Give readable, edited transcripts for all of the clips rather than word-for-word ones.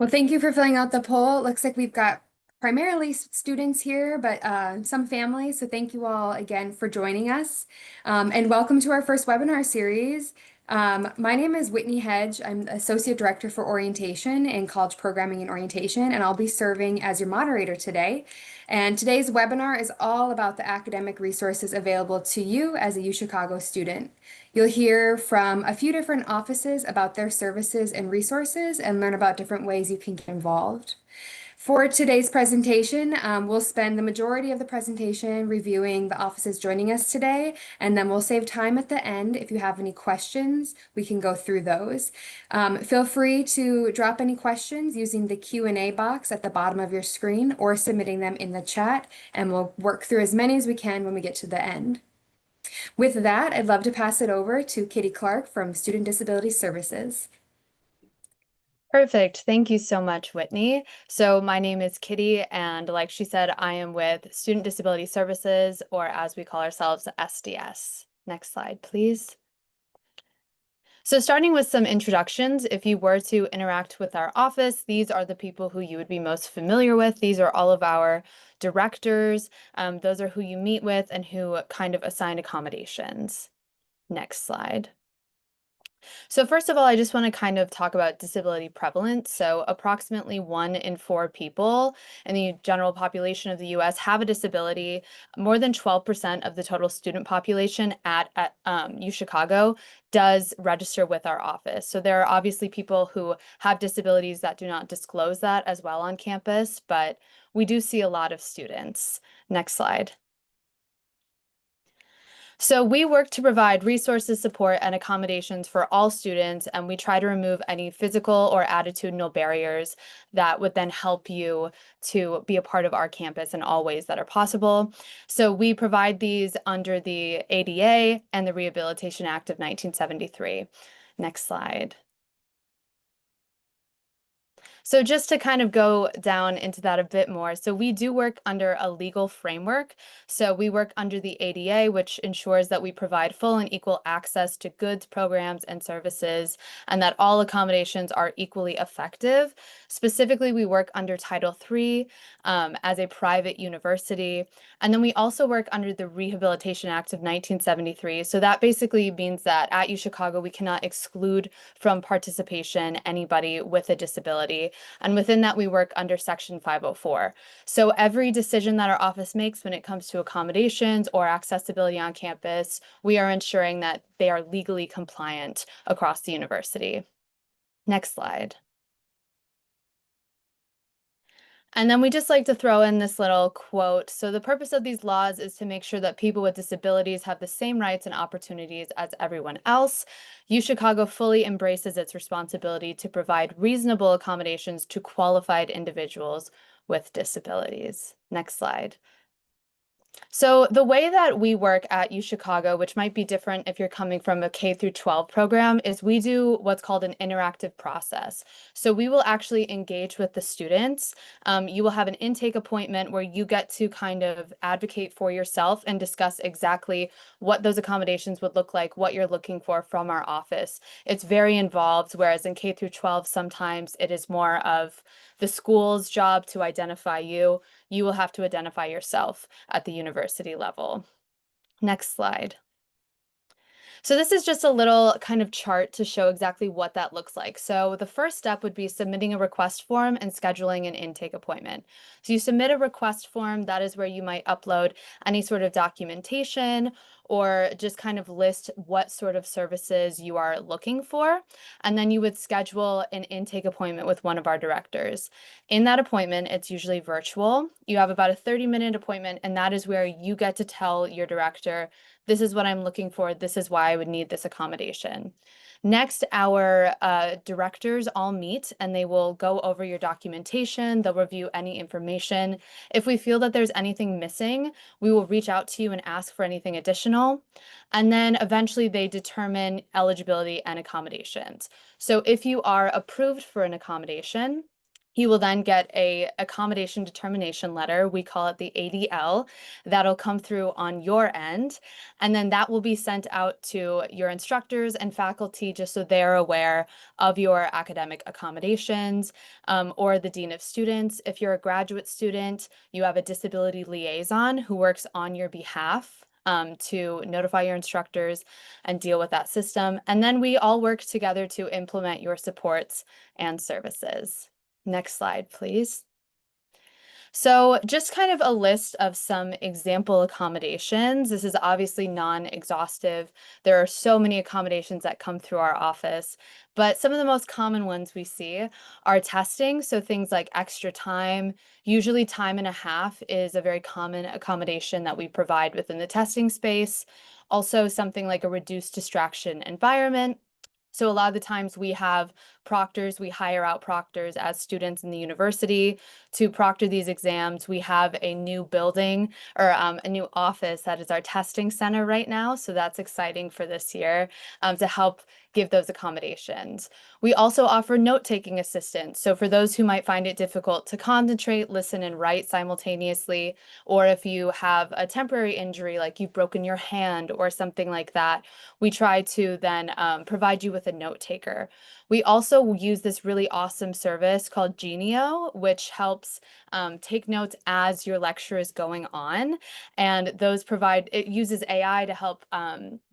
Well, thank you for filling out the poll. It looks like we've got primarily students here, but some families. So thank you all again for joining us. And welcome to our first webinar series. My name is Whitney Hedge. I'm Associate Director for Orientation and College Programming and Orientation, and I'll be serving as your moderator today. And today's webinar is all about the academic resources available to you as a UChicago student. You'll hear from a few different offices about their services and resources and learn about different ways you can get involved. For today's presentation, we'll spend the majority of the presentation reviewing the offices joining us today, and then we'll save time at the end. If you have any questions, we can go through those. Feel free to drop any questions using the Q&A box at the bottom of your screen or submitting them in the chat, and we'll work through as many as we can when we get to the end. With that, I'd love to pass it over to Kitty Clark from Student Disability Services. Perfect. Thank you so much, Whitney. So my name is Kitty, and like she said, I am with Student Disability Services, or as we call ourselves, SDS. Next slide, please. So starting with some introductions, if you were to interact with our office, these are the people who you would be most familiar with. These are all of our directors. Those are who you meet with and who kind of assign accommodations. Next slide. So first of all, I just want to kind of talk about disability prevalence. So approximately 1 in 4 people in the general population of the US have a disability. More than 12% of the total student population at UChicago does register with our office. So there are obviously people who have disabilities that do not disclose that as well on campus, but we do see a lot of students. Next slide. So we work to provide resources, support, and accommodations for all students, and we try to remove any physical or attitudinal barriers that would then help you to be a part of our campus in all ways that are possible. So we provide these under the ADA and the Rehabilitation Act of 1973. Next slide. So just to kind of go down into that a bit more, so we do work under a legal framework. So we work under the ADA, which ensures that we provide full and equal access to goods, programs, and services, and that all accommodations are equally effective. Specifically, we work under Title III as a private university. And then we also work under the Rehabilitation Act of 1973. So that basically means that at UChicago, we cannot exclude from participation anybody with a disability. And within that, we work under Section 504. So every decision that our office makes when it comes to accommodations or accessibility on campus, we are ensuring that they are legally compliant across the university. Next slide. And then we just like to throw in this little quote. So the purpose of these laws is to make sure that people with disabilities have the same rights and opportunities as everyone else. UChicago fully embraces its responsibility to provide reasonable accommodations to qualified individuals with disabilities. Next slide. So the way that we work at UChicago, which might be different if you're coming from a K through 12 program, is we do what's called an interactive process. So we will actually engage with the students. You will have an intake appointment where you get to kind of advocate for yourself and discuss exactly what those accommodations would look like, what you're looking for from our office. It's very involved, whereas in K through 12, sometimes it is more of the school's job to identify you. You will have to identify yourself at the university level. Next slide. So this is just a little kind of chart to show exactly what that looks like. So the first step would be submitting a request form and scheduling an intake appointment. So you submit a request form, that is where you might upload any sort of documentation or just kind of list what sort of services you are looking for. And then you would schedule an intake appointment with one of our directors. In that appointment, it's usually virtual. You have about a 30-minute appointment, and that is where you get to tell your director, this is what I'm looking for. This is why I would need this accommodation. Next, our directors all meet and they will go over your documentation. They'll review any information. If we feel that there's anything missing, we will reach out to you and ask for anything additional. And then eventually they determine eligibility and accommodations. So if you are approved for an accommodation, He will then get a accommodation determination letter. We call it the ADL. That'll come through on your end. And then that will be sent out to your instructors and faculty just so they're aware of your academic accommodations, or the dean of students. If you're a graduate student, you have a disability liaison who works on your behalf. To notify your instructors and deal with that system. And then we all work together to implement your supports and services. Next slide, please. So just kind of a list of some example accommodations. This is obviously non-exhaustive. There are so many accommodations that come through our office, but some of the most common ones we see are testing. So things like extra time, usually time and a half is a very common accommodation that we provide within the testing space. Also something like a reduced distraction environment. So a lot of the times we have proctors, we hire out proctors as students in the university to proctor these exams. We have a new building or a new office that is our testing center right now. So that's exciting for this year to help give those accommodations. We also offer note-taking assistance. So for those who might find it difficult to concentrate, listen, and write simultaneously, or if you have a temporary injury like you've broken your hand or something like that, we try to then provide you with a note taker. We also use this really awesome service called Genio, which helps take notes as your lecture is going on. And it uses AI to help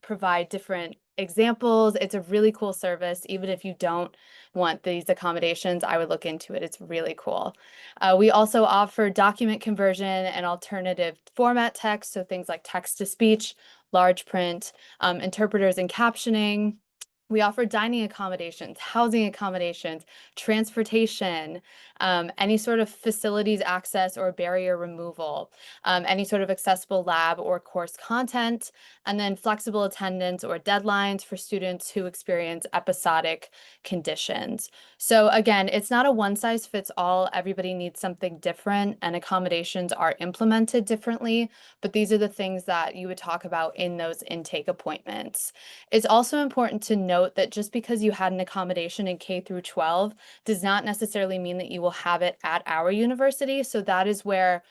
provide different examples. It's a really cool service. Even if you don't want these accommodations, I would look into it. It's really cool. We also offer document conversion and alternative format text, so things like text to speech, large print, interpreters and captioning. We offer dining accommodations, housing accommodations, transportation, any sort of facilities access or barrier removal, any sort of accessible lab or course content, and then flexible attendance or deadlines for students who experience episodic conditions. So again, it's not a one size fits all. Everybody needs something different and accommodations are implemented differently, but these are the things that you would talk about in those intake appointments. It's also important to note that just because you had an accommodation in K through 12 does not necessarily mean that you will have it at our university. So that is where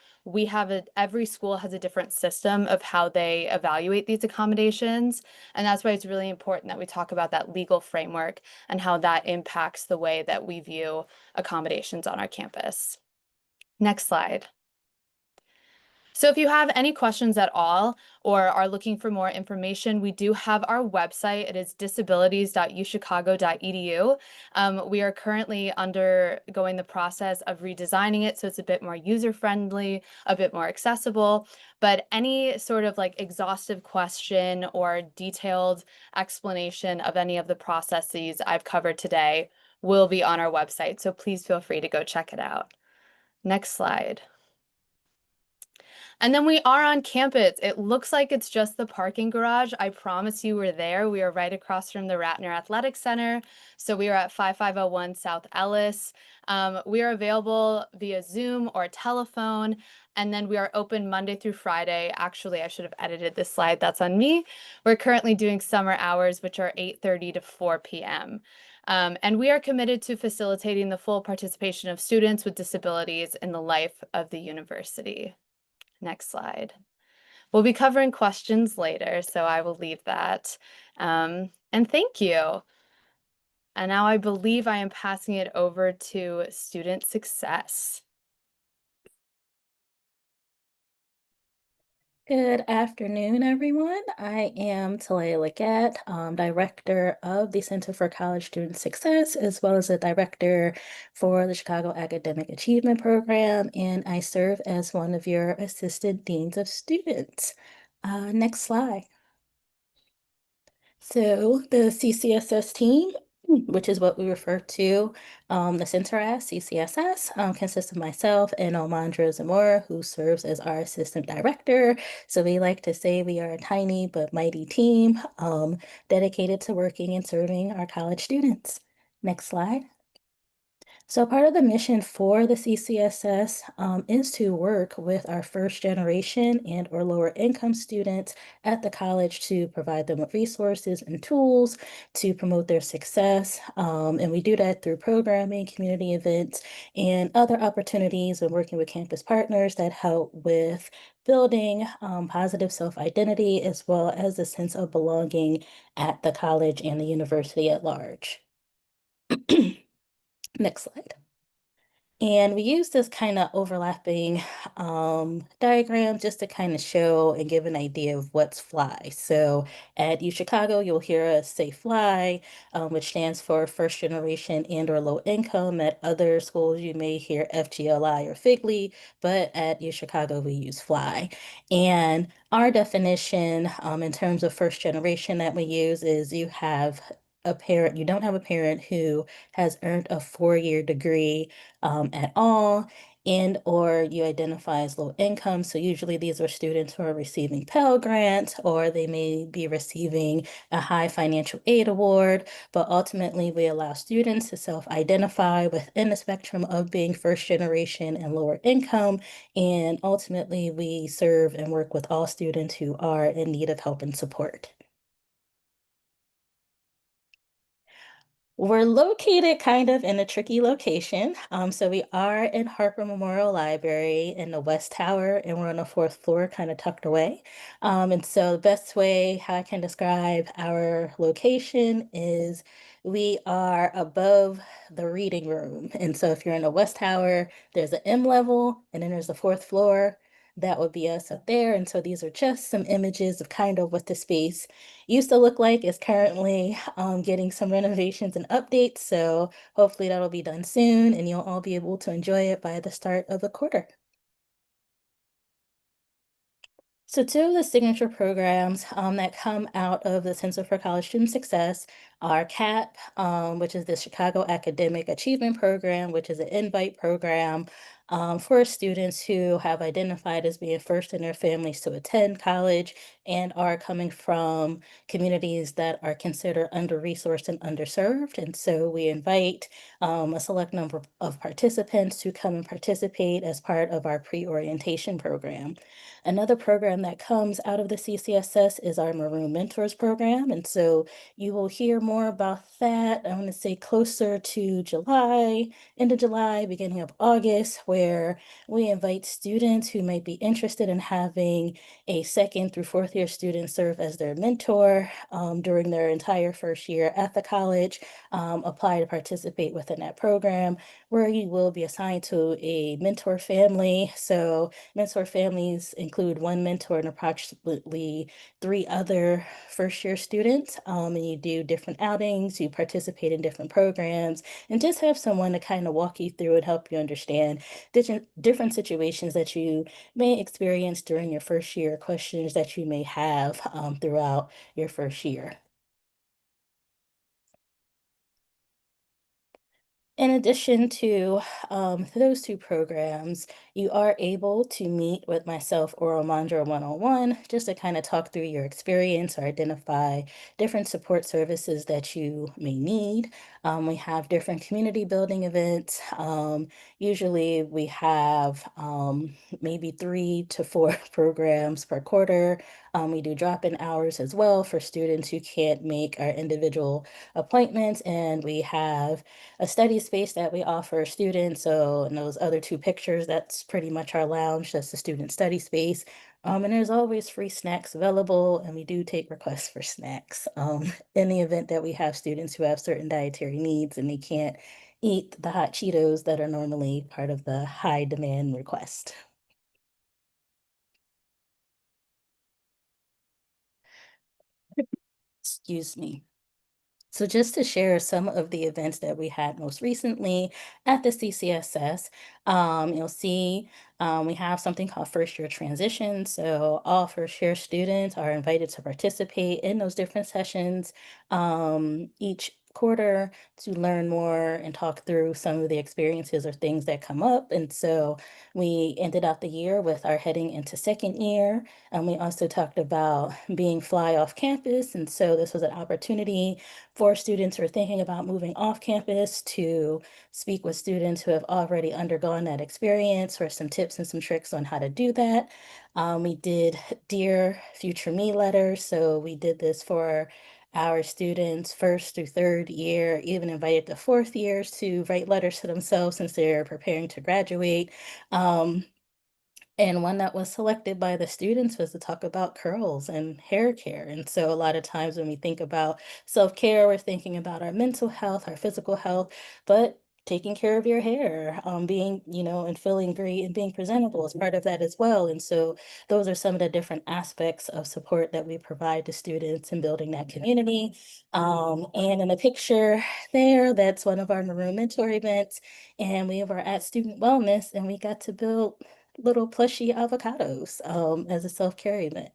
every school has a different system of how they evaluate these accommodations. And that's why it's really important that we talk about that legal framework and how that impacts the way that we view accommodations on our campus. Next slide. So if you have any questions at all or are looking for more information, we do have our website. It is disabilities.uchicago.edu. We are currently undergoing the process of redesigning it so it's a bit more user-friendly, a bit more accessible. But any sort of like exhaustive question or detailed explanation of any of the processes I've covered today will be on our website. So please feel free to go check it out. Next slide. And then we are on campus. It looks like it's just the parking garage. I promise you we're there. We are right across from the Ratner Athletic Center. So we are at 5501 South Ellis. We are available via Zoom or telephone. And then we are open Monday through Friday. Actually, I should have edited this slide. That's on me. We're currently doing summer hours, which are 8:30 to 4 p.m. And we are committed to facilitating the full participation of students with disabilities in the life of the university. Next slide. We'll be covering questions later, so I will leave that. And thank you. And now I believe I am passing it over to student success. Good afternoon, everyone. I am Talia Leggett, Director of the Center for College Student Success, as well as a Director for the Chicago Academic Achievement Program, and I serve as one of your Assistant Deans of Students. Next slide. So the CCSS team, which is what we refer to the center as CCSS, consists of myself and Omandra Zamora, who serves as our assistant director. So we like to say we are a tiny but mighty team dedicated to working and serving our college students. Next slide. So part of the mission for the CCSS is to work with our first generation and or lower income students at the college to provide them with resources and tools to promote their success. And we do that through programming, community events, and other opportunities and working with campus partners that help with building positive self-identity as well as a sense of belonging at the college and the university at large. Next slide. And we use this kind of overlapping diagram just to kind of show and give an idea of what's FLY. So at UChicago, you'll hear us say FLY, which stands for first generation and or low income. At other schools, you may hear FGLI or FIGLY, but at UChicago, we use FLY. And our definition in terms of first generation that we use is you don't have a parent who has earned a 4-year degree at all, and or you identify as low income. So usually these are students who are receiving Pell Grants, or they may be receiving a high financial aid award, but ultimately we allow students to self-identify within the spectrum of being first generation and lower income, and ultimately we serve and work with all students who are in need of help and support. We're located kind of in a tricky location. So we are in Harper Memorial Library in the West Tower, and we're on the fourth floor, kind of tucked away. And so the best way how I can describe our location is we are above the reading room. And so if you're in the West Tower, there's an M level, and then there's the fourth floor. That would be us up there. And so these are just some images of kind of what the space used to look like. Is currently getting some renovations and updates. So hopefully that'll be done soon and you'll all be able to enjoy it by the start of the quarter. So two of the signature programs that come out of the Center for College Student Success are CAP, which is the Chicago Academic Achievement Program, which is an invite program for students who have identified as being first in their families to attend college and are coming from communities that are considered under-resourced and underserved. And so we invite a select number of participants to come and participate as part of our pre-orientation program. Another program that comes out of the CCSS is our Maroon Mentors program. And so you will hear more about that, I want to say closer to July, end of July, beginning of August, where we invite students who might be interested in having a second through fourth year student serve as their mentor during their entire first year at the college, apply to participate within that program, where you will be assigned to a mentor family. So mentor families include one mentor and approximately 3 other first-year students. And you do different outings, you participate in different programs, and just have someone to kind of walk you through and help you understand different situations that you may experience during your first year, questions that you may have throughout your first year. In addition to those two programs, you are able to meet with myself or Amandra one-on-one just to kind of talk through your experience or identify different support services that you may need. We have different community building events. Usually we have maybe 3 to 4 programs per quarter. We do drop-in hours as well for students who can't make our individual appointments, and we have a study space that we offer students. So in those other 2 pictures, that's pretty much our lounge. That's the student study space. And there's always free snacks available, and we do take requests for snacks in the event that we have students who have certain dietary needs and they can't eat the hot Cheetos that are normally part of the high demand request. Excuse me. So just to share some of the events that we had most recently at the CCSS, you'll see we have something called first year transition. So all first year students are invited to participate in those different sessions. Each quarter to learn more and talk through some of the experiences or things that come up. And so we ended out the year with our heading into second year. And we also talked about being fly off campus. And so this was an opportunity for students who are thinking about moving off campus to speak with students who have already undergone that experience for some tips and some tricks on how to do that. We did Dear Future Me letters. So we did this for our students first through third year, even invited the fourth years to write letters to themselves since they're preparing to graduate. Um, and one that was selected by the students was to talk about curls and hair care. And so a lot of times when we think about self-care, we're thinking about our mental health, our physical health, but taking care of your hair, being, and feeling great and being presentable is part of that as well. And so those are some of the different aspects of support that we provide to students in building that community. And in the picture there, that's one of our Maroon Mentor events. And we were at Student Wellness and we got to build little plushy avocados, as a self-care event.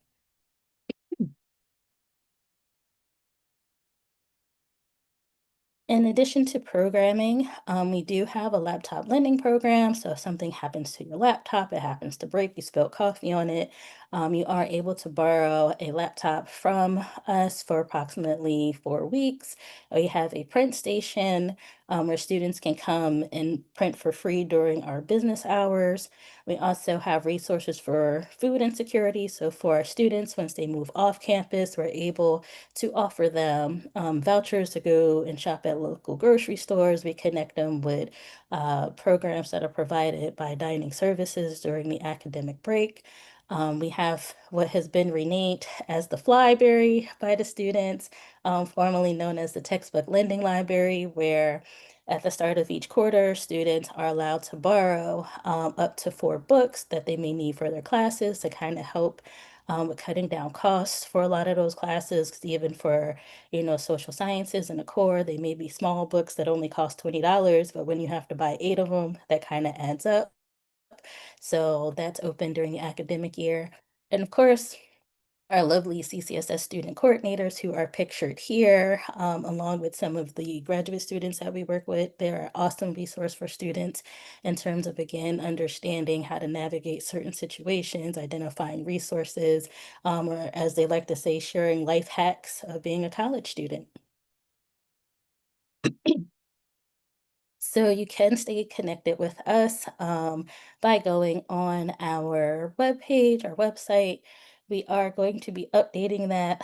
In addition to programming, we do have a laptop lending program. So if something happens to your laptop, it happens to break, you spilled coffee on it, you are able to borrow a laptop from us for approximately 4 weeks. We have a print station where students can come and print for free during our business hours. We also have resources for food insecurity. So for our students, once they move off campus, we're able to offer them vouchers to go and shop at local grocery stores. We connect them with programs that are provided by dining services during the academic break. We have what has been renamed as the Flyberry by the students, formerly known as the Textbook Lending Library, where at the start of each quarter, students are allowed to borrow up to 4 books that they may need for their classes to kind of help with cutting down costs for a lot of those classes, 'cause even for, social sciences and the core, they may be small books that only cost $20, but when you have to buy 8 of them, that kind of adds up. So that's open during the academic year. And of course, our lovely CCSS student coordinators who are pictured here, along with some of the graduate students that we work with. They're an awesome resource for students in terms of, again, understanding how to navigate certain situations, identifying resources, or as they like to say, sharing life hacks of being a college student. So you can stay connected with us by going on our webpage, our website. We are going to be updating that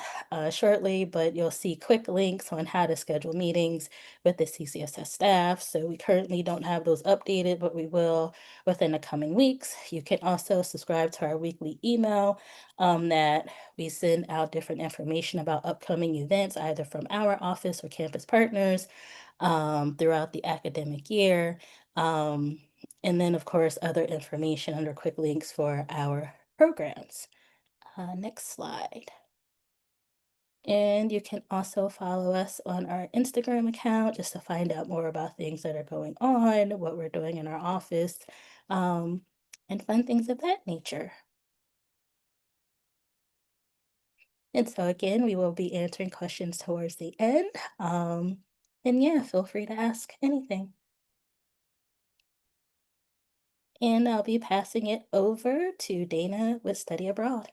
shortly, but you'll see quick links on how to schedule meetings with the CCSS staff. So we currently don't have those updated, but we will within the coming weeks. You can also subscribe to our weekly email that we send out different information about upcoming events, either from our office or campus partners throughout the academic year. Um, and then, of course, other information under quick links for our programs. Next slide. And you can also follow us on our Instagram account just to find out more about things that are going on, what we're doing in our office, um, and fun things of that nature. And so, again, we will be answering questions towards the end. And yeah, feel free to ask anything. And I'll be passing it over to Dana with Study Abroad.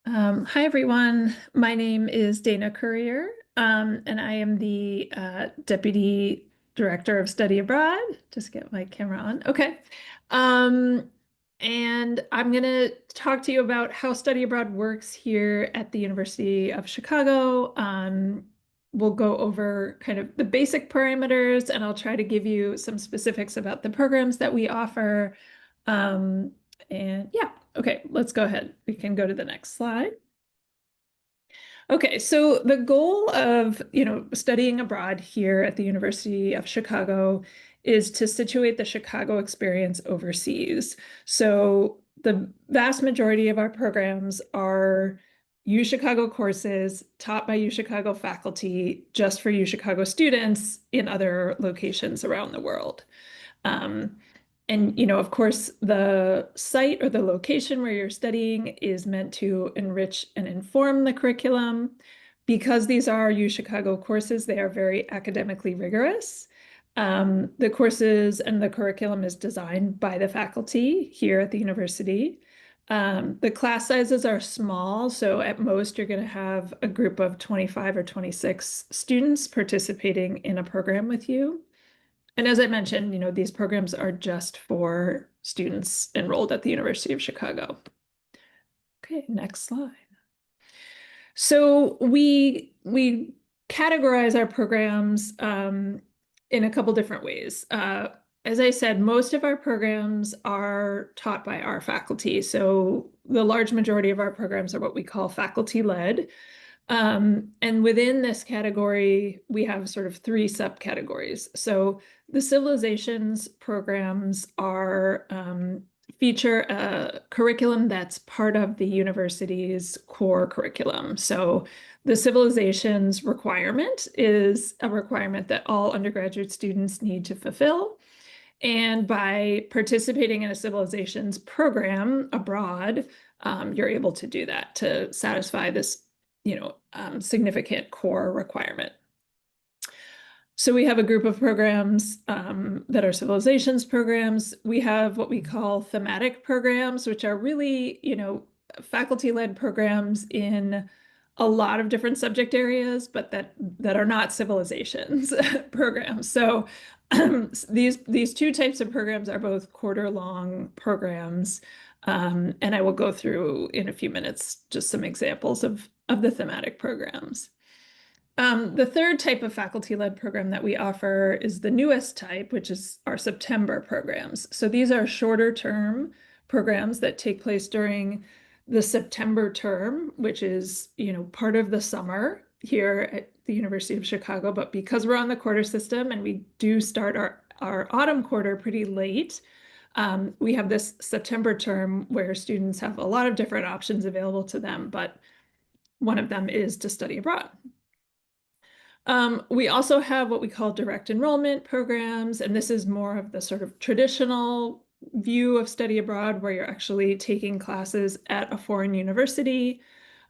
Hi, everyone. My name is Dana Courier, and I am the Deputy Director of Study Abroad. Just get my camera on. Okay. And I'm going to talk to you about how Study Abroad works here at the University of Chicago. We'll go over kind of the basic parameters, and I'll try to give you some specifics about the programs that we offer. And yeah, okay, let's go ahead. We can go to the next slide. Okay, so the goal of, studying abroad here at the University of Chicago is to situate the Chicago experience overseas. So the vast majority of our programs are UChicago courses taught by UChicago faculty just for UChicago students in other locations around the world. And, of course, the site or the location where you're studying is meant to enrich and inform the curriculum, because these are UChicago courses, they are very academically rigorous. The courses and the curriculum is designed by the faculty here at the university. The class sizes are small, so at most you're going to have a group of 25 or 26 students participating in a program with you. And as I mentioned, these programs are just for students enrolled at the University of Chicago. Okay, next slide. So we categorize our programs in a couple different ways. As I said, most of our programs are taught by our faculty. So the large majority of our programs are what we call faculty-led. And within this category, we have sort of three subcategories. So the civilizations programs are feature a curriculum that's part of the university's core curriculum. So the civilizations requirement is a requirement that all undergraduate students need to fulfill. And by participating in a civilizations program abroad, you're able to do that to satisfy this, significant core requirement. So we have a group of programs that are civilizations programs. We have what we call thematic programs, which are really, faculty-led programs in a lot of different subject areas, but that are not civilizations programs. So these two types of programs are both quarter-long programs. And I will go through in a few minutes just some examples of the thematic programs. The third type of faculty-led program that we offer is the newest type, which is our September programs. So these are shorter term programs that take place during the September term, which is, part of the summer here at the University of Chicago. But because we're on the quarter system and we do start our autumn quarter pretty late, we have this September term where students have a lot of different options available to them, but one of them is to study abroad. We also have what we call direct enrollment programs, and this is more of the sort of traditional view of study abroad where you're actually taking classes at a foreign university.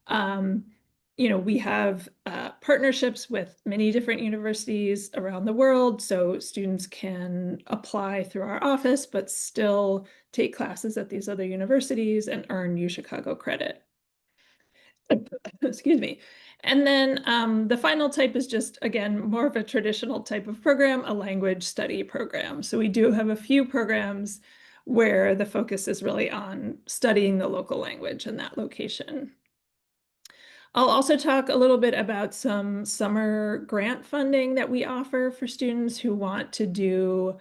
We have partnerships with many different universities around the world, so students can apply through our office, but still take classes at these other universities and earn UChicago credit. Excuse me. And then the final type is just, again, more of a traditional type of program, a language study program. So we do have a few programs where the focus is really on studying the local language in that location. I'll also talk a little bit about some summer grant funding that we offer for students who want to do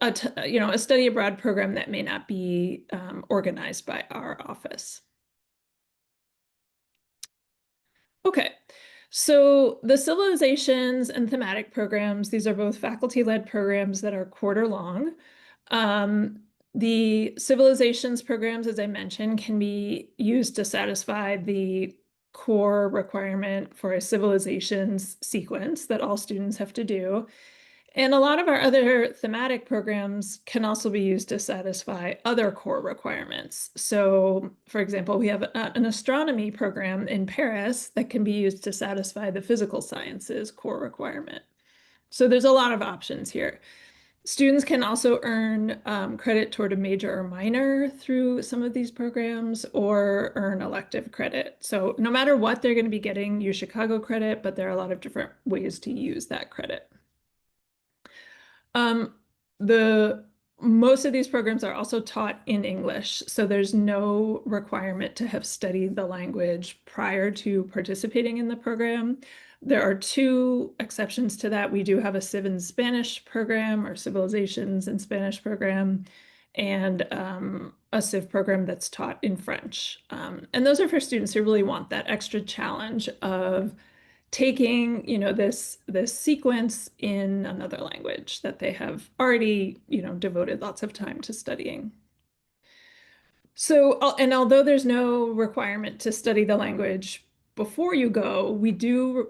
a study abroad program that may not be organized by our office. Okay, so the civilizations and thematic programs, these are both faculty-led programs that are quarter long. The civilizations programs, as I mentioned, can be used to satisfy the core requirement for a civilizations sequence that all students have to do. And a lot of our other thematic programs can also be used to satisfy other core requirements. So, for example, we have an astronomy program in Paris that can be used to satisfy the physical sciences core requirement. So there's a lot of options here. Students can also earn credit toward a major or minor through some of these programs or earn elective credit. So no matter what, they're going to be getting UChicago credit, but there are a lot of different ways to use that credit. Most of these programs are also taught in English, so there's no requirement to have studied the language prior to participating in the program. There are two exceptions to that. We do have a Civ in Spanish program or Civilizations in Spanish program, and a Civ program that's taught in French. And those are for students who really want that extra challenge of taking, this sequence in another language that they have already, devoted lots of time to studying. So, and although there's no requirement to study the language before you go, we do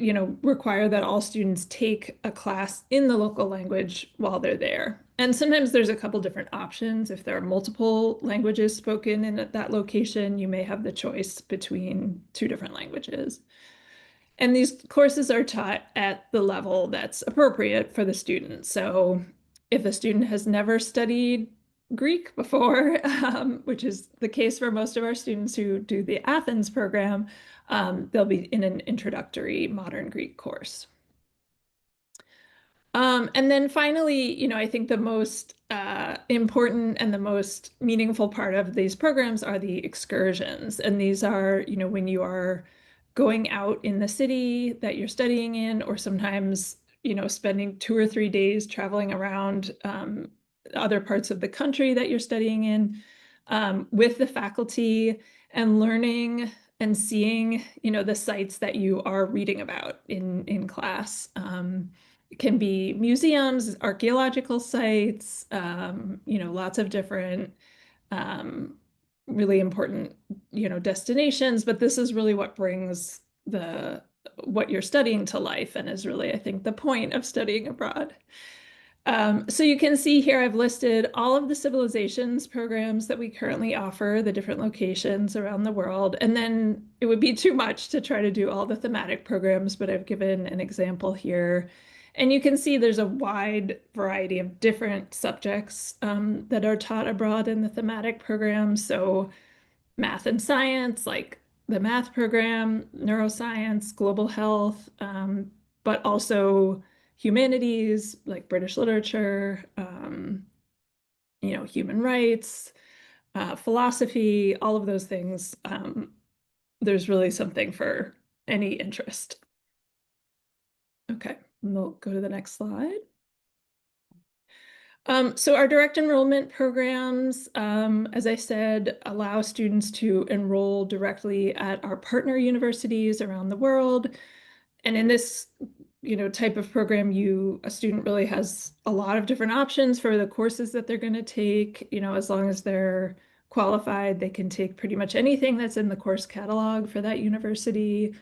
require that all students take a class in the local language while they're there. And sometimes there's a couple different options. If there are multiple languages spoken in that location, you may have the choice between 2 different languages. And these courses are taught at the level that's appropriate for the student. So if a student has never studied Greek before, which is the case for most of our students who do the Athens program, they'll be in an introductory modern Greek course. And then finally, I think the most important and the most meaningful part of these programs are the excursions. And these are, when you are going out in the city that you're studying in, or sometimes, spending 2 or 3 days traveling around other parts of the country that you're studying in with the faculty and learning and seeing, the sites that you are reading about in class. It can be museums, archaeological sites, lots of different really important, destinations, but this is really what brings what you're studying to life and is really, I think, the point of studying abroad. So you can see here I've listed all of the civilizations programs that we currently offer, the different locations around the world, and then it would be too much to try to do all the thematic programs, but I've given an example here. And you can see there's a wide variety of different subjects that are taught abroad in the thematic program. So math and science, like the math program, neuroscience, global health, but also humanities, like British literature, human rights, philosophy, all of those things. There's really something for any interest. Okay, we'll go to the next slide. So our direct enrollment programs, as I said, allow students to enroll directly at our partner universities around the world. And in this, type of program, a student really has a lot of different options for the courses that they're going to take. As long as they're qualified, they can take pretty much anything that's in the course catalog for that university.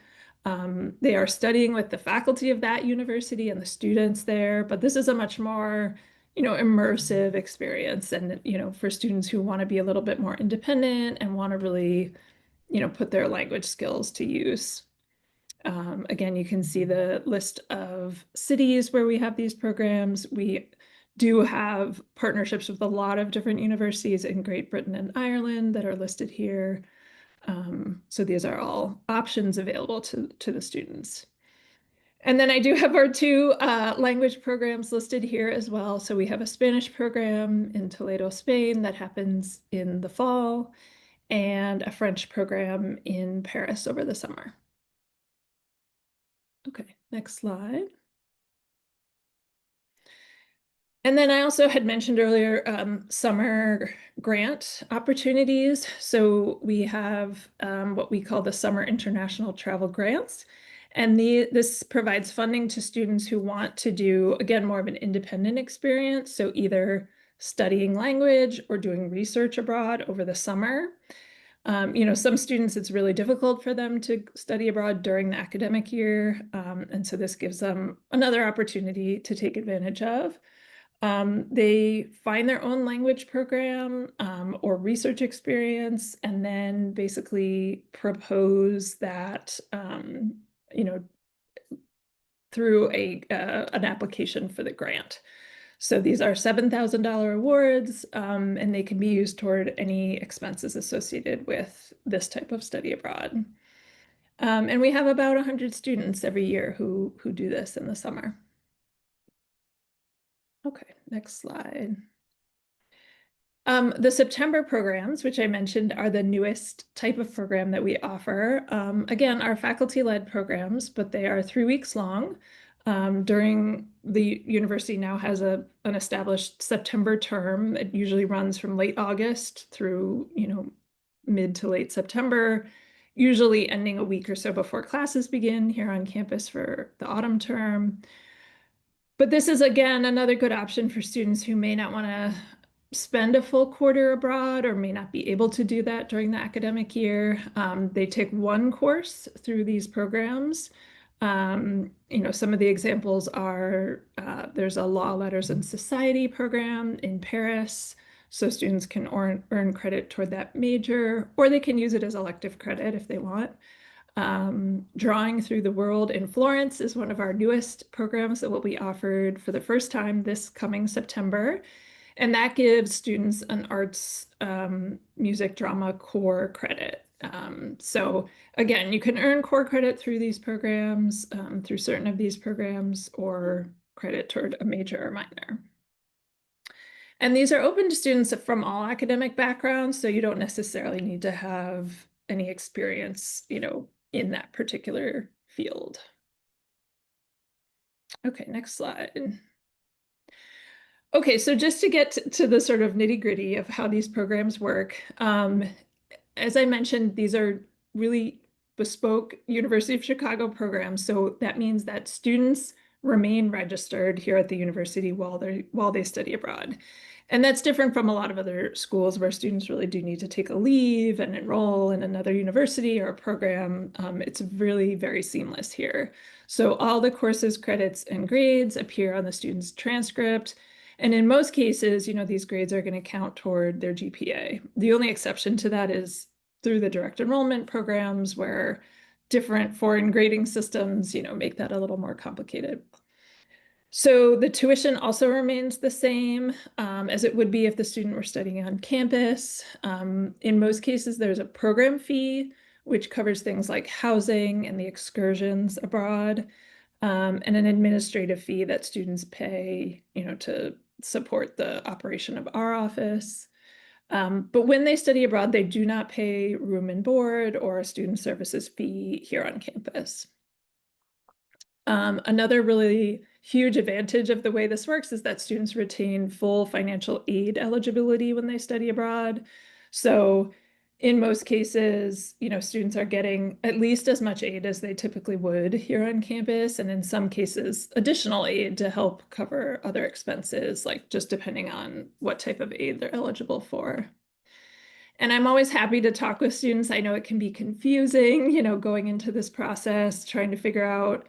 They are studying with the faculty of that university and the students there, but this is a much more immersive experience. And, for students who want to be a little bit more independent and want to really, put their language skills to use. Again, you can see the list of cities where we have these programs. We do have partnerships with a lot of different universities in Great Britain and Ireland that are listed here. So these are all options available to the students. And then I do have our 2 language programs listed here as well. So we have a Spanish program in Toledo, Spain that happens in the fall, and a French program in Paris over the summer. Okay, next slide. And then I also had mentioned earlier summer grant opportunities. So we have what we call the Summer International Travel Grants. And this provides funding to students who want to do, again, more of an independent experience. So either studying language or doing research abroad over the summer. Some students, it's really difficult for them to study abroad during the academic year. And so this gives them another opportunity to take advantage of. They find their own language program or research experience, and then basically propose that, through an application for the grant. So these are $7,000 awards, and they can be used toward any expenses associated with this type of study abroad. And we have about 100 students every year who do this in the summer. Okay, next slide. The September programs, which I mentioned, are the newest type of program that we offer. Again, are faculty-led programs, but they are 3 weeks long. During the university now has an established September term. It usually runs from late August through, mid to late September, usually ending a week or so before classes begin here on campus for the autumn term. But this is, again, another good option for students who may not want to spend a full quarter abroad or may not be able to do that during the academic year. They take 1 course through these programs. You know, some of the examples are there's a Law, Letters, and Society program in Paris, so students can earn credit toward that major, or they can use it as elective credit if they want. Drawing Through the World in Florence is one of our newest programs that will be offered for the first time this coming September. And that gives students an arts, music, drama core credit. So again, you can earn core credit through these programs, through certain of these programs, or credit toward a major or minor. And these are open to students from all academic backgrounds, so you don't necessarily need to have any experience, you know, in that particular field. Okay, next slide. Okay, so just to get to the sort of nitty-gritty of how these programs work, as I mentioned, these are really bespoke University of Chicago programs. So that means that students remain registered here at the university while they study abroad. And that's different from a lot of other schools where students really do need to take a leave and enroll in another university or a program. It's really very seamless here. So all the courses, credits, and grades appear on the student's transcript. And in most cases, you know, these grades are going to count toward their GPA. The only exception to that is through the direct enrollment programs, where different foreign grading systems, you know, make that a little more complicated. So the tuition also remains the same as it would be if the student were studying on campus. In most cases, there's a program fee, which covers things like housing and the excursions abroad, and an administrative fee that students pay, you know, to support the operation of our office. But when they study abroad, they do not pay room and board or a student services fee here on campus. Another really huge advantage of the way this works is that students retain full financial aid eligibility when they study abroad. So in most cases, you know, students are getting at least as much aid as they typically would here on campus, and in some cases, additional aid to help cover other expenses, like just depending on what type of aid they're eligible for. And I'm always happy to talk with students. I know it can be confusing, you know, going into this process, trying to figure out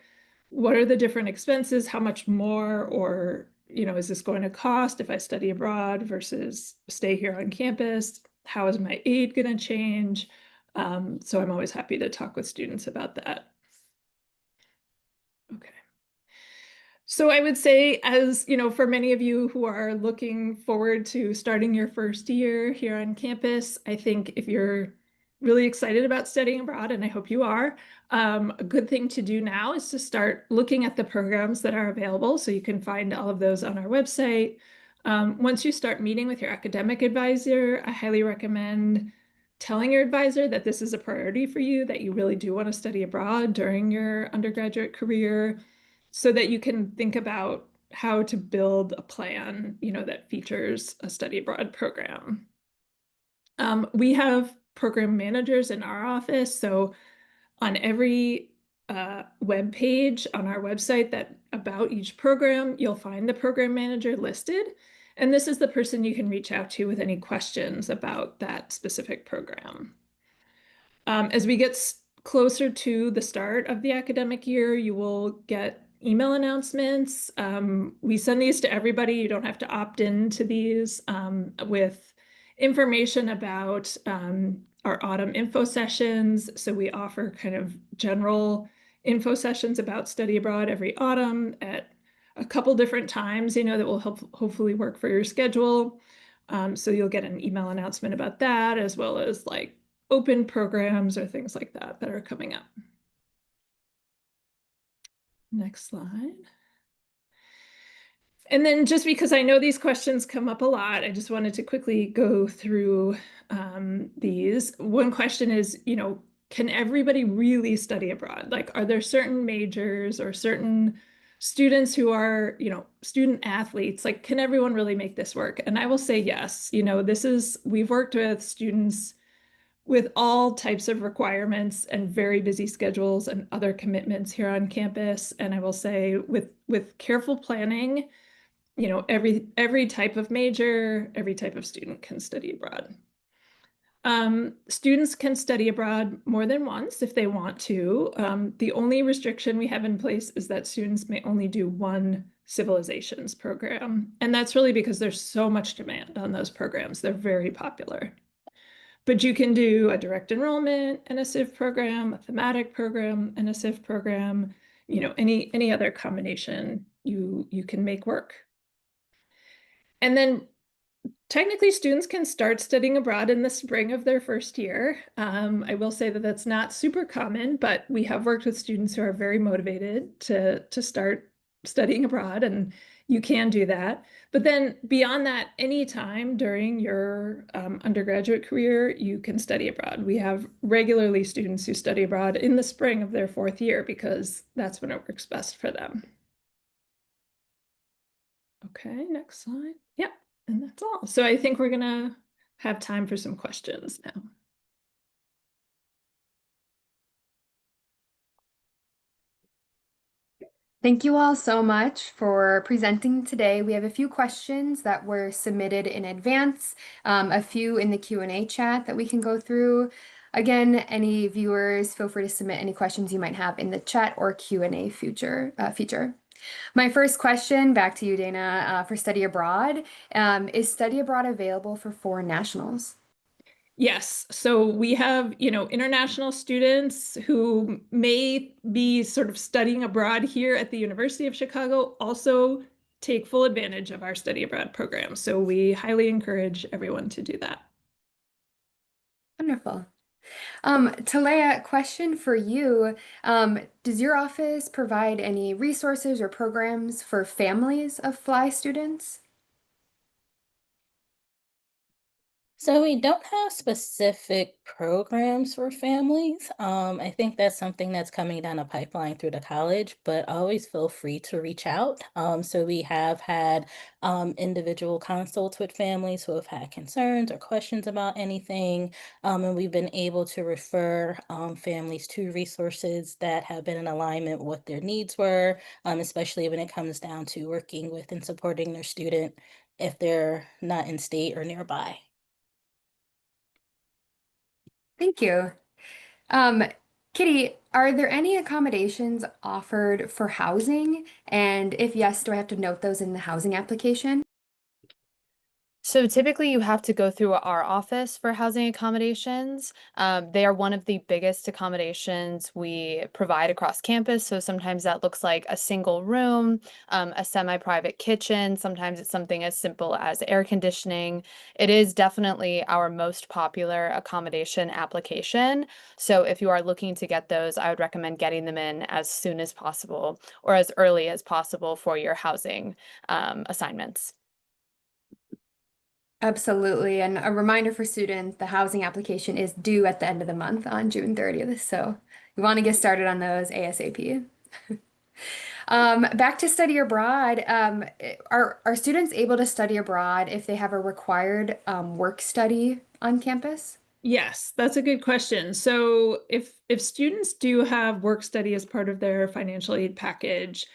what are the different expenses, how much more, or, you know, is this going to cost if I study abroad versus stay here on campus? How is my aid going to change? So I'm always happy to talk with students about that. Okay. So I would say, as you know, for many of you who are looking forward to starting your first year here on campus, I think if you're really excited about studying abroad, and I hope you are, a good thing to do now is to start looking at the programs that are available. So you can find all of those on our website. Once you start meeting with your academic advisor, I highly recommend telling your advisor that this is a priority for you, that you really do want to study abroad during your undergraduate career, so that you can think about how to build a plan, you know, that features a study abroad program. We have program managers in our office, so on every web page on our website that about each program, you'll find the program manager listed, and this is the person you can reach out to with any questions about that specific program. As we get closer to the start of the academic year, you will get email announcements. We send these to everybody. You don't have to opt into these, with information about our autumn info sessions. So we offer kind of general info sessions about study abroad every autumn at a couple different times, you know, that will hopefully work for your schedule. So you'll get an email announcement about that, as well as like open programs or things like that that are coming up. Next slide. And then, just because I know these questions come up a lot, I just wanted to quickly go through these. One question is, you know, can everybody really study abroad? Like, are there certain majors or certain students who are, you know, student athletes? Like, can everyone really make this work? And I will say yes. You know, we've worked with students with all types of requirements and very busy schedules and other commitments here on campus. And I will say, with careful planning, you know, every type of major, every type of student can study abroad. Students can study abroad more than once if they want to. The only restriction we have in place is that students may only do one civilizations program. And that's really because there's so much demand on those programs. They're very popular. But you can do a direct enrollment and a CIV program, a thematic program and a CIV program, you know, any other combination you can make work. And then technically, students can start studying abroad in the spring of their first year. I will say that that's not super common, but we have worked with students who are very motivated to start studying abroad, and you can do that. But then beyond that, anytime during your undergraduate career, you can study abroad. We have regularly students who study abroad in the spring of their fourth year because that's when it works best for them. Okay, next slide. Yeah. And that's all. So I think we're gonna have time for some questions now. Thank you all so much for presenting today. We have a few questions that were submitted in advance, a few in the Q&A chat that we can go through. Again, any viewers, feel free to submit any questions you might have in the chat or Q&A feature. My first question, back to you, Dana, for study abroad. Is study abroad available for foreign nationals? Yes, so we have, you know, international students who may be sort of studying abroad here at the University of Chicago also take full advantage of our study abroad program. So we highly encourage everyone to do that. Wonderful. Talea, question for you. Does your office provide any resources or programs for families of FLY students? So we don't have specific programs for families. I think that's something that's coming down a pipeline through the college, but always feel free to reach out. So we have had individual consults with families who have had concerns or questions about anything, and we've been able to refer families to resources that have been in alignment with what their needs were, especially when it comes down to working with and supporting their student if they're not in state or nearby. Thank you. Kitty, are there any accommodations offered for housing? And if yes, do I have to note those in the housing application? So typically you have to go through our office for housing accommodations. They are one of the biggest accommodations we provide across campus. So sometimes that looks like a single room, a semi-private kitchen. Sometimes it's something as simple as air conditioning. It is definitely our most popular accommodation application. So if you are looking to get those, I would recommend getting them in as soon as possible or as early as possible for your housing assignments. Absolutely. And a reminder for students, the housing application is due at the end of the month on June 30th. So we want to get started on those ASAP. Back to study abroad. Are students able to study abroad if they have a required work study on campus? Yes, that's a good question. So if students do have work study as part of their financial aid package,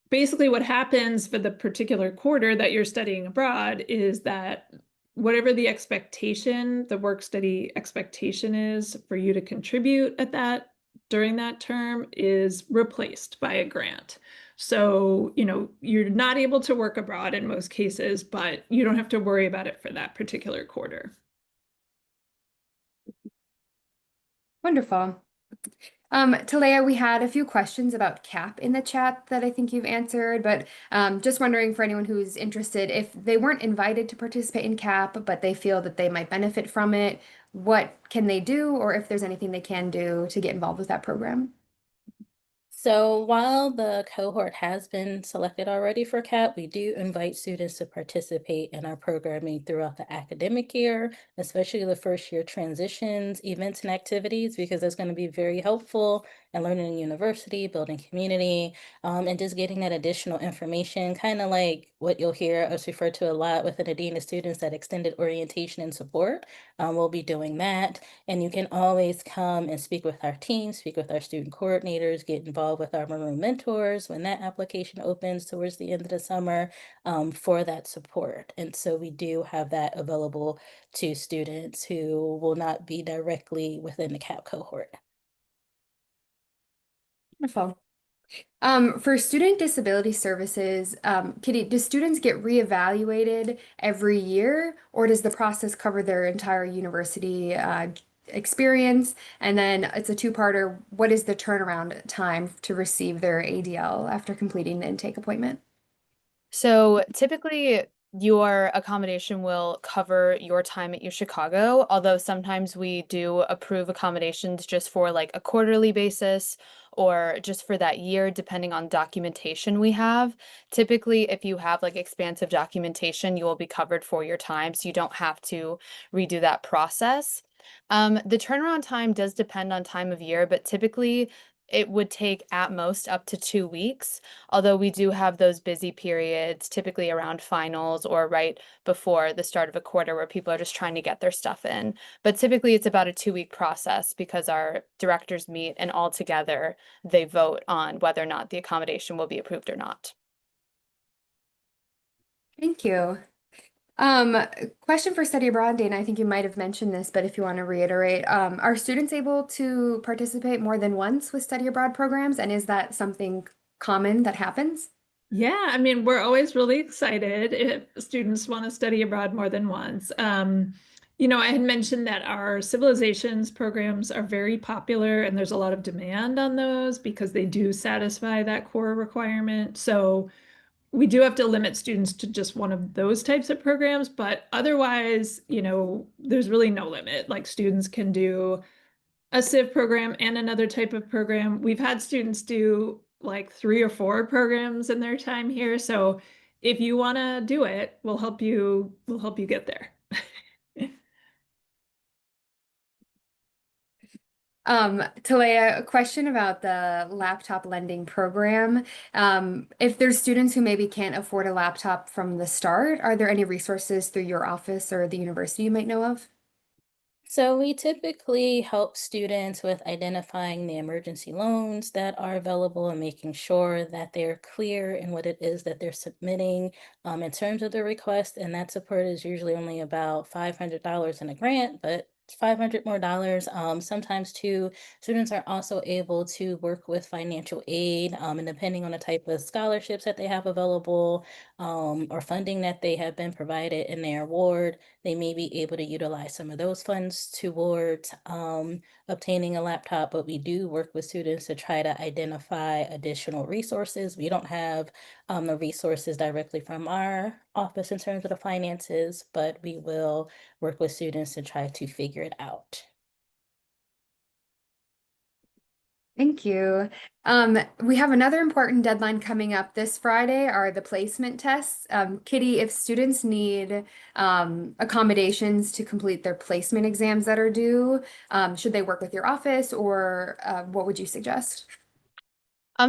basically what happens for the particular quarter that you're studying abroad is that whatever the expectation, the work study expectation is for you to contribute at that during that term is replaced by a grant. So, you know, you're not able to work abroad in most cases, but you don't have to worry about it for that particular quarter. Wonderful. Talea, we had a few questions about CAP in the chat that I think you've answered, but just wondering for anyone who's interested, if they weren't invited to participate in CAP, but they feel that they might benefit from it, what can they do, or if there's anything they can do to get involved with that program? So while the cohort has been selected already for CAP, we do invite students to participate in our programming throughout the academic year, especially the first year transitions, events, and activities, because it's going to be very helpful and learning in university, building community, and just getting that additional information, kind of like what you'll hear us refer to a lot within the Dean of Students, that extended orientation and support. We'll be doing that. And you can always come and speak with our team, speak with our student coordinators, get involved with our Maroon mentors when that application opens towards the end of the summer, for that support. And so we do have that available to students who will not be directly within the CAP cohort. Wonderful. For student disability services, Kitty, do students get reevaluated every year, or does the process cover their entire university experience? And then it's a two-parter. What is the turnaround time to receive their ADL after completing the intake appointment? So typically, your accommodation will cover your time at UChicago, although sometimes we do approve accommodations just for like a quarterly basis or just for that year, depending on documentation we have. Typically, if you have like expansive documentation, you will be covered for your time, so you don't have to redo that process. The turnaround time does depend on time of year, but typically it would take at most up to 2 weeks. Although we do have those busy periods, typically around finals or right before the start of a quarter where people are just trying to get their stuff in. But typically it's about a 2-week process because our directors meet and all together they vote on whether or not the accommodation will be approved or not. Thank you. Question for study abroad, Dana. I think you might have mentioned this, but if you want to reiterate, are students able to participate more than once with study abroad programs? And is that something common that happens? Yeah, I mean, we're always really excited if students want to study abroad more than once. I had mentioned that our civilizations programs are very popular and there's a lot of demand on those because they do satisfy that core requirement. So we do have to limit students to just one of those types of programs, but otherwise, there's really no limit. Like students can do a Civ program and another type of program. We've had students do like 3 or 4 programs in their time here. So if you want to do it, we'll help you get there. Talea, a question about the laptop lending program. If there's students who maybe can't afford a laptop from the start, are there any resources through your office or the university you might know of? So we typically help students with identifying the emergency loans that are available and making sure that they're clear in what it is that they're submitting, in terms of the request. And that support is usually only about $500 in a grant, but it's $500 more dollars. Sometimes too, students are also able to work with financial aid, and depending on the type of scholarships that they have available, or funding that they have been provided in their award, they may be able to utilize some of those funds towards obtaining a laptop. But we do work with students to try to identify additional resources. We don't have the resources directly from our office in terms of the finances, but we will work with students to try to figure it out. Thank you. We have another important deadline coming up this Friday, are the placement tests. Kitty, if students need accommodations to complete their placement exams that are due, should they work with your office, or what would you suggest?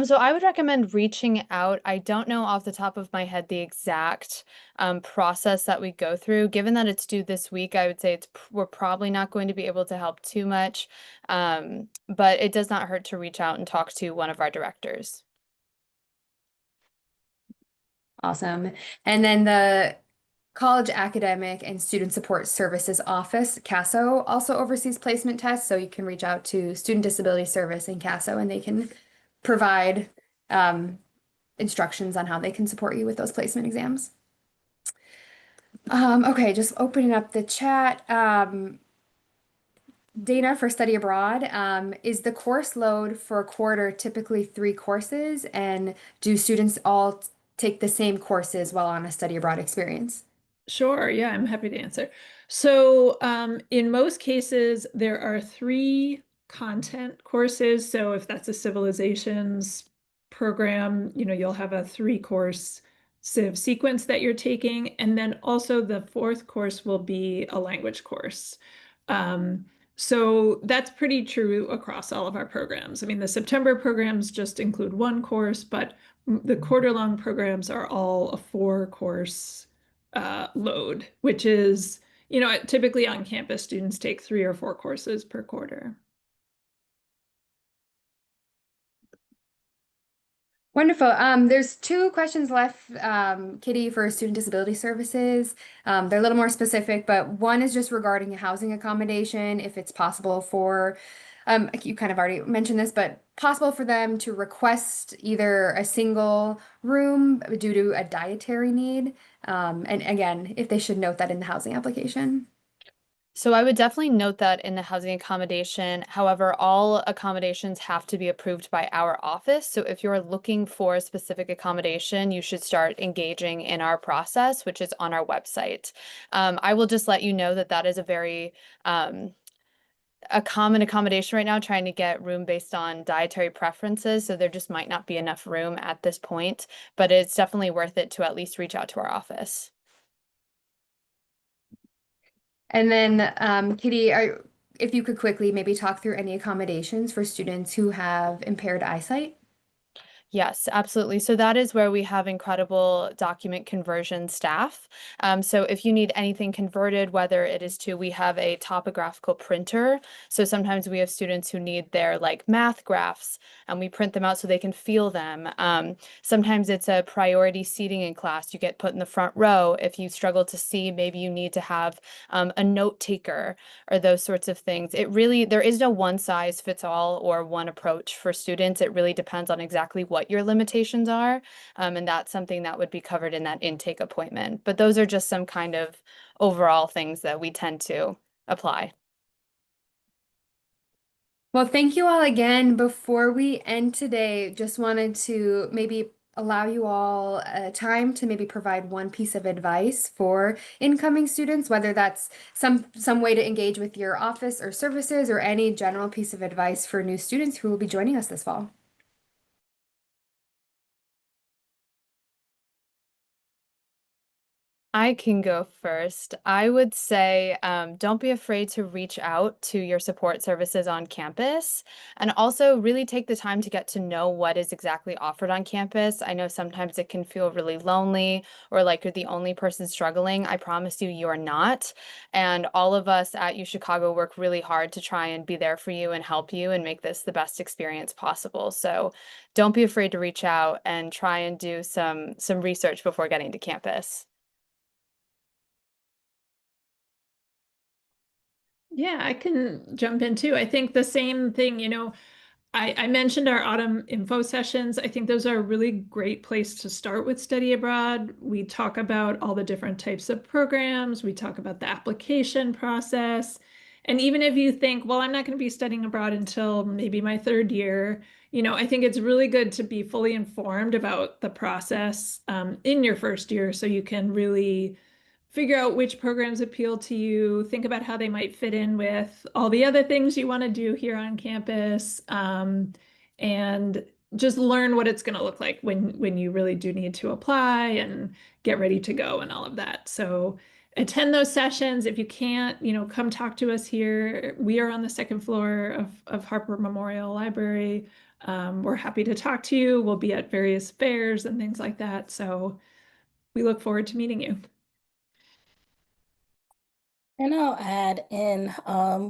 So I would recommend reaching out. I don't know off the top of my head the exact process that we go through. Given that it's due this week, I would say we're probably not going to be able to help too much. But it does not hurt to reach out and talk to one of our directors. Awesome. And then the College Academic and Student Support Services Office, CASO, also oversees placement tests. So you can reach out to Student Disability Service and CASO, and they can provide instructions on how they can support you with those placement exams. Okay, just opening up the chat. Dana, for study abroad, is the course load for a quarter typically 3 courses? And do students all take the same courses while on a study abroad experience? Sure, yeah, I'm happy to answer. So in most cases, there are 3 content courses. So if that's a civilizations program, you'll have a 3-course Civ sequence that you're taking. And then also the 4th course will be a language course. So that's pretty true across all of our programs. I mean, the September programs just include one course, but the quarter-long programs are all a 4-course load, which is, typically on campus, students take 3 or 4 courses per quarter. Wonderful. There's 2 questions left, Kitty, for Student Disability Services. They're a little more specific, but one is just regarding housing accommodation, if it's possible for, you kind of already mentioned this, but possible for them to request either a single room due to a dietary need. And again, if they should note that in the housing application. So I would definitely note that in the housing accommodation. However, all accommodations have to be approved by our office. So if you're looking for a specific accommodation, you should start engaging in our process, which is on our website. I will just let you know that that is a common accommodation right now, trying to get room based on dietary preferences. So there just might not be enough room at this point, but it's definitely worth it to at least reach out to our office. And then, Kitty, if you could quickly maybe talk through any accommodations for students who have impaired eyesight. Yes, absolutely. So that is where we have incredible document conversion staff. So if you need anything converted, whether it is to, we have a topographical printer. So sometimes we have students who need their like math graphs and we print them out so they can feel them. Sometimes it's a priority seating in class. You get put in the front row. If you struggle to see, maybe you need to have a note taker or those sorts of things. There is no one size fits all or one approach for students. It really depends on exactly what your limitations are. And that's something that would be covered in that intake appointment. But those are just some kind of overall things that we tend to apply. Well, thank you all again. Before we end today, just wanted to maybe allow you all time to maybe provide one piece of advice for incoming students, whether that's some way to engage with your office or services, or any general piece of advice for new students who will be joining us this fall. I can go first. I would say don't be afraid to reach out to your support services on campus, and also really take the time to get to know what is exactly offered on campus. I know sometimes it can feel really lonely or like you're the only person struggling. I promise you, you are not. And all of us at UChicago work really hard to try and be there for you and help you and make this the best experience possible. So don't be afraid to reach out and try and do some research before getting to campus. Yeah, I can jump in too. I think the same thing, I mentioned our autumn info sessions. I think those are a really great place to start with study abroad. We talk about all the different types of programs. We talk about the application process. And even if you think, well, I'm not going to be studying abroad until maybe my 3rd year, I think it's really good to be fully informed about the process in your 1st year so you can really figure out which programs appeal to you, think about how they might fit in with all the other things you want to do here on campus, and just learn what it's going to look like when you really do need to apply and get ready to go and all of that. So attend those sessions. If you can't, come talk to us here. We are on the 2nd floor of Harper Memorial Library. We're happy to talk to you. We'll be at various fairs and things like that. So we look forward to meeting you. And I'll add in,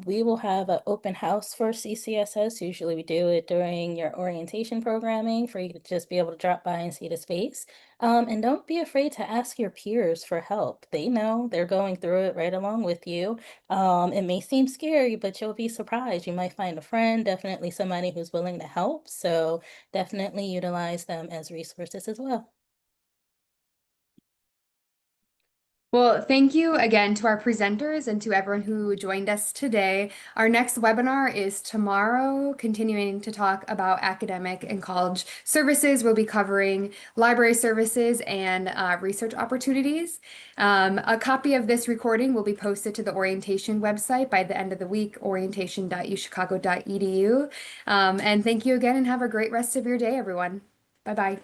we will have an open house for CCSS. Usually we do it during your orientation programming for you to just be able to drop by and see the space. And don't be afraid to ask your peers for help. They know they're going through it right along with you. It may seem scary, but you'll be surprised. You might find a friend, definitely somebody who's willing to help. So definitely utilize them as resources as well. Well, thank you again to our presenters and to everyone who joined us today. Our next webinar is tomorrow, continuing to talk about academic and college services. We'll be covering library services and research opportunities. A copy of this recording will be posted to the orientation website by the end of the week, orientation.uchicago.edu. And thank you again and have a great rest of your day, everyone. Bye-bye.